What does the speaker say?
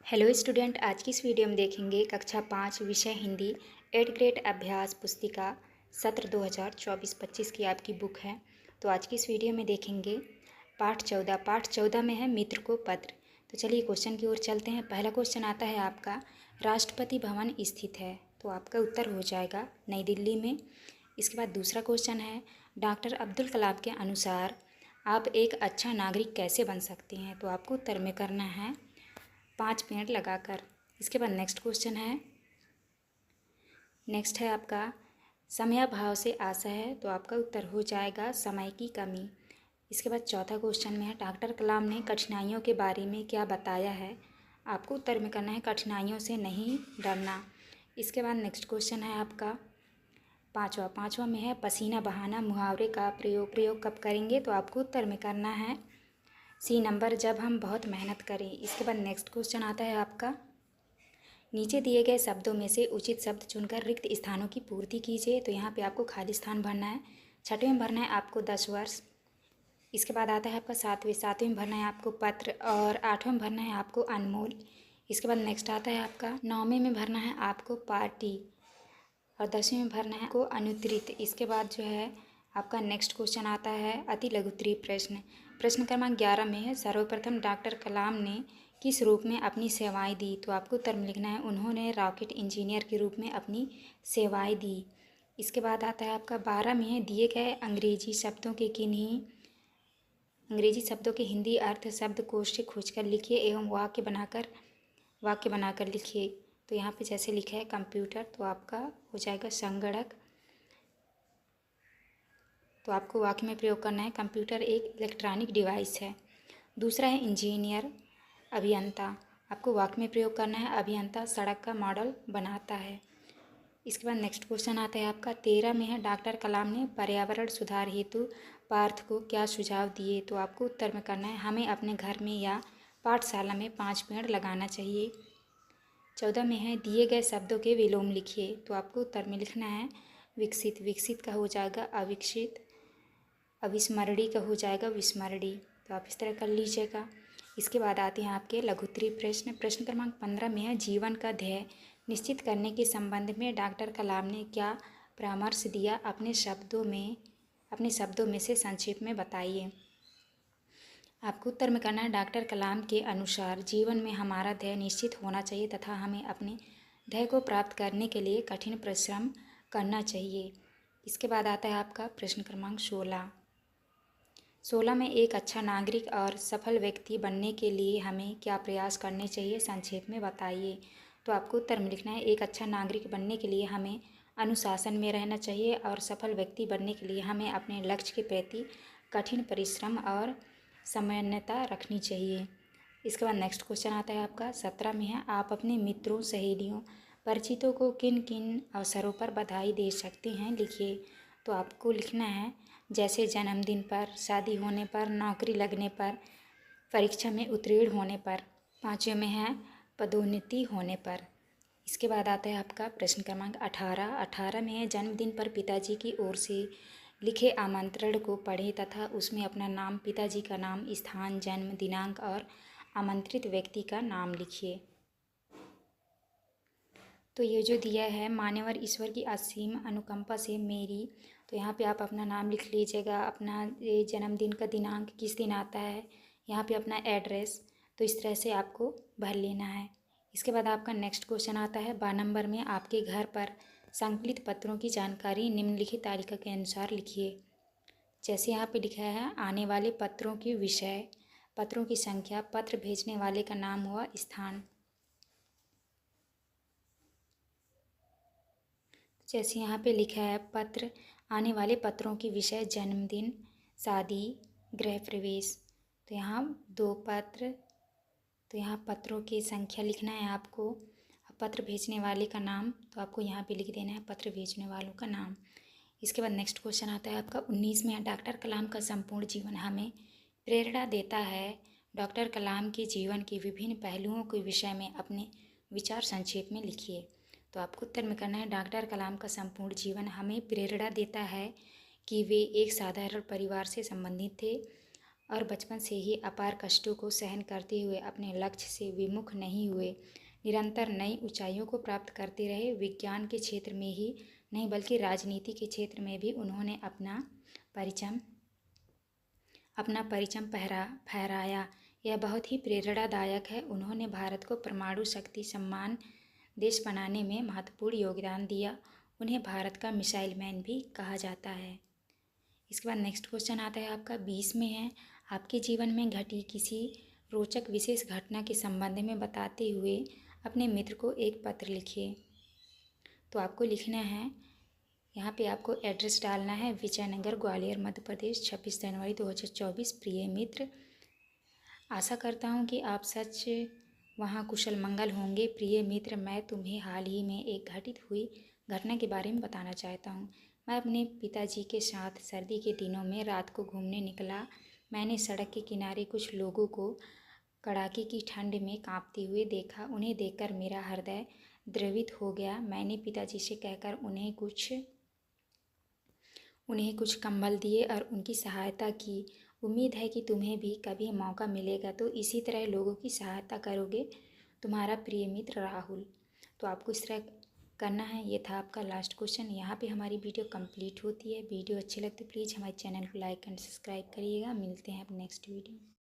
Hello student, आज की इस वीडियो में देखेंगे कक्षा 5 विषय हिंदी 8 ग्रेड अभ्यास पुस्तिका सत्र 2024-25 की आपकी बुक है। तो आज की इस वीडियो में देखेंगे पाठ 14 में है मित्र को पत्र। तो चलिए क्वेश्चन की ओर चलते हैं। पहला क्वेश्चन आता है आपका, राष्ट्रपति भवन स्थित है, तो आपका उत्तर हो जाएगा नई दिल्ली में। इसके बाद दूसरा क्वेश्चन है, डॉक्टर अब्दुल कलाम के अनुसार आप एक अच्छा नागरिक कैसे बन सकते हैं, तो आपको उत्तर में करना है 5 मिनट लगाकर। इसके बाद नेक्स्ट है आपका, समयाभाव से आशा है, तो आपका उत्तर हो जाएगा समय की कमी। इसके बाद चौथा क्वेश्चन में है, डॉक्टर कलाम ने कठिनाइयों के बारे में क्या बताया है, आपको उत्तर में करना है कठिनाइयों से नहीं डरना। इसके बाद नेक्स्ट क्वेश्चन है आपका पाँचवा में है, पसीना बहाना मुहावरे का प्रयोग कब करेंगे, तो आपको उत्तर में करना है सी नंबर, जब हम बहुत मेहनत करें। इसके बाद नेक्स्ट क्वेश्चन आता है आपका, नीचे दिए गए शब्दों में से उचित शब्द चुनकर रिक्त स्थानों की पूर्ति कीजिए। तो यहाँ पे आपको खाली स्थान भरना है। छठवें में भरना है आपको 10 वर्ष। इसके बाद आता है आपका सातवें में भरना है आपको पत्र, और 8वें में भरना है आपको अनमोल। इसके बाद नेक्स्ट आता है आपका 9वें में भरना है आपको पार्टी, और 10वें में भरना है आपको अनुत्तरित। इसके बाद जो है आपका नेक्स्ट क्वेश्चन आता है अति लघुत्तरीय प्रश्न। प्रश्न क्रमांक 11 में है, सर्वप्रथम डॉक्टर कलाम ने किस रूप में अपनी सेवाएं दी, तो आपको उत्तर में लिखना है उन्होंने रॉकेट इंजीनियर के रूप में अपनी सेवाएं दी। इसके बाद आता है आपका 12 में है, दिए गए अंग्रेजी शब्दों के हिंदी अर्थ शब्दकोश से खोजकर लिखिए एवं वाक्य बनाकर लिखिए। तो यहाँ पे जैसे लिखा है कंप्यूटर, तो आपका हो जाएगा संगणक, तो आपको वाक्य में प्रयोग करना है कंप्यूटर एक इलेक्ट्रॉनिक डिवाइस है। दूसरा है इंजीनियर अभियंता, आपको वाक्य में प्रयोग करना है अभियंता सड़क का मॉडल बनाता है। इसके बाद नेक्स्ट क्वेश्चन आता है आपका 13 में है, डॉक्टर कलाम ने पर्यावरण सुधार हेतु पार्थ को क्या सुझाव दिए, तो आपको उत्तर में करना है हमें अपने घर में या पाठशाला में 5 पेड़ लगाना चाहिए। 14 में है, दिए गए शब्दों के विलोम लिखिए, तो आपको उत्तर में लिखना है विकसित का हो जाएगा अविकसित, अविस्मरणीय का हो जाएगा विस्मरणीय। तो आप इस तरह कर लीजिएगा। इसके बाद आते हैं आपके लघुत्तरीय प्रश्न। प्रश्न क्रमांक 15 में है, जीवन का ध्येय निश्चित करने के संबंध में डॉक्टर कलाम ने क्या परामर्श दिया, अपने शब्दों में से संक्षेप में बताइए। आपको उत्तर में करना है डॉक्टर कलाम के अनुसार जीवन में हमारा ध्येय निश्चित होना चाहिए तथा हमें अपने ध्येय को प्राप्त करने के लिए कठिन परिश्रम करना चाहिए। इसके बाद आता है आपका प्रश्न क्रमांक 16 में एक अच्छा नागरिक और सफल व्यक्ति बनने के लिए हमें क्या प्रयास करने चाहिए, संक्षेप में बताइए। तो आपको उत्तर में लिखना है एक अच्छा नागरिक बनने के लिए हमें अनुशासन में रहना चाहिए, और सफल व्यक्ति बनने के लिए हमें अपने लक्ष्य के प्रति कठिन परिश्रम और समन्वयता रखनी चाहिए। इसके बाद नेक्स्ट क्वेश्चन आता है आपका 17 में है, आप अपने मित्रों सहेलियों परिचितों को किन किन अवसरों पर बधाई दे सकते हैं, लिखिए। तो आपको लिखना है जैसे जन्मदिन पर, शादी होने पर, नौकरी लगने पर, परीक्षा में उत्तीर्ण होने पर। 5वें में है पदोन्नति होने पर। इसके बाद आता है आपका प्रश्न क्रमांक 18 में है, जन्मदिन पर पिताजी की ओर से लिखे आमंत्रण को पढ़ें तथा उसमें अपना नाम, पिताजी का नाम, स्थान, जन्म दिनांक और आमंत्रित व्यक्ति का नाम लिखिए। तो ये जो दिया है, मान्यवर ईश्वर की असीम अनुकंपा से मेरी, तो यहाँ पे आप अपना नाम लिख लीजिएगा, अपना ये जन्मदिन का दिनांक किस दिन आता है, यहाँ पे अपना एड्रेस, तो इस तरह से आपको भर लेना है। इसके बाद आपका नेक्स्ट क्वेश्चन आता है 12 नंबर में, आपके घर पर संकलित पत्रों की जानकारी निम्नलिखित तालिका के अनुसार लिखिए। जैसे यहाँ पे लिखा है आने वाले पत्रों की विषय, पत्रों की संख्या, पत्र भेजने वाले का नाम हुआ स्थान। जैसे यहाँ पे लिखा है पत्र, आने वाले पत्रों की विषय जन्मदिन, शादी, गृह प्रवेश, तो यहाँ 2 पत्र, तो यहाँ पत्रों की संख्या लिखना है आपको। पत्र भेजने वाले का नाम, तो आपको यहाँ पे लिख देना है पत्र भेजने वालों का नाम। इसके बाद नेक्स्ट क्वेश्चन आता है आपका 19 में, डॉक्टर कलाम का संपूर्ण जीवन हमें प्रेरणा देता है। डॉक्टर कलाम के जीवन के विभिन्न पहलुओं के विषय में अपने विचार संक्षेप में लिखिए। तो आपको उत्तर में करना है डॉक्टर कलाम का संपूर्ण जीवन हमें प्रेरणा देता है कि वे एक साधारण परिवार से संबंधित थे और बचपन से ही अपार कष्टों को सहन करते हुए अपने लक्ष्य से विमुख नहीं हुए, निरंतर नई ऊंचाइयों को प्राप्त करते रहे। विज्ञान के क्षेत्र में ही नहीं बल्कि राजनीति के क्षेत्र में भी उन्होंने अपना परिचम फहराया। यह बहुत ही प्रेरणादायक है। उन्होंने भारत को परमाणु शक्ति सम्मान देश बनाने में महत्वपूर्ण योगदान दिया। उन्हें भारत का मिसाइल मैन भी कहा जाता है। इसके बाद नेक्स्ट क्वेश्चन आता है आपका 20 में है, आपके जीवन में घटी किसी रोचक विशेष घटना के संबंध में बताते हुए अपने मित्र को एक पत्र लिखिए। तो आपको लिखना है, यहाँ पे आपको एड्रेस डालना है विजयनगर ग्वालियर मध्य प्रदेश 26 जनवरी 2024। प्रिय मित्र, आशा करता हूँ कि आप सच वहाँ कुशल मंगल होंगे। प्रिय मित्र, मैं तुम्हें हाल ही में एक घटित हुई घटना के बारे में बताना चाहता हूँ। मैं अपने पिताजी के साथ सर्दी के दिनों में रात को घूमने निकला। मैंने सड़क के किनारे कुछ लोगों को कड़ाके की ठंड में कांपते हुए देखा। उन्हें देखकर मेरा हृदय द्रवित हो गया। मैंने पिताजी से कहकर उन्हें कुछ कंबल दिए और उनकी सहायता की। उम्मीद है कि तुम्हें भी कभी मौका मिलेगा तो इसी तरह लोगों की सहायता करोगे। तुम्हारा प्रिय मित्र राहुल। तो आपको इस तरह करना है। ये था आपका लास्ट क्वेश्चन। यहाँ पे हमारी वीडियो कंप्लीट होती है। वीडियो अच्छी लगती है प्लीज़ हमारे चैनल को लाइक एंड सब्सक्राइब करिएगा। मिलते हैं अब नेक्स्ट वीडियो।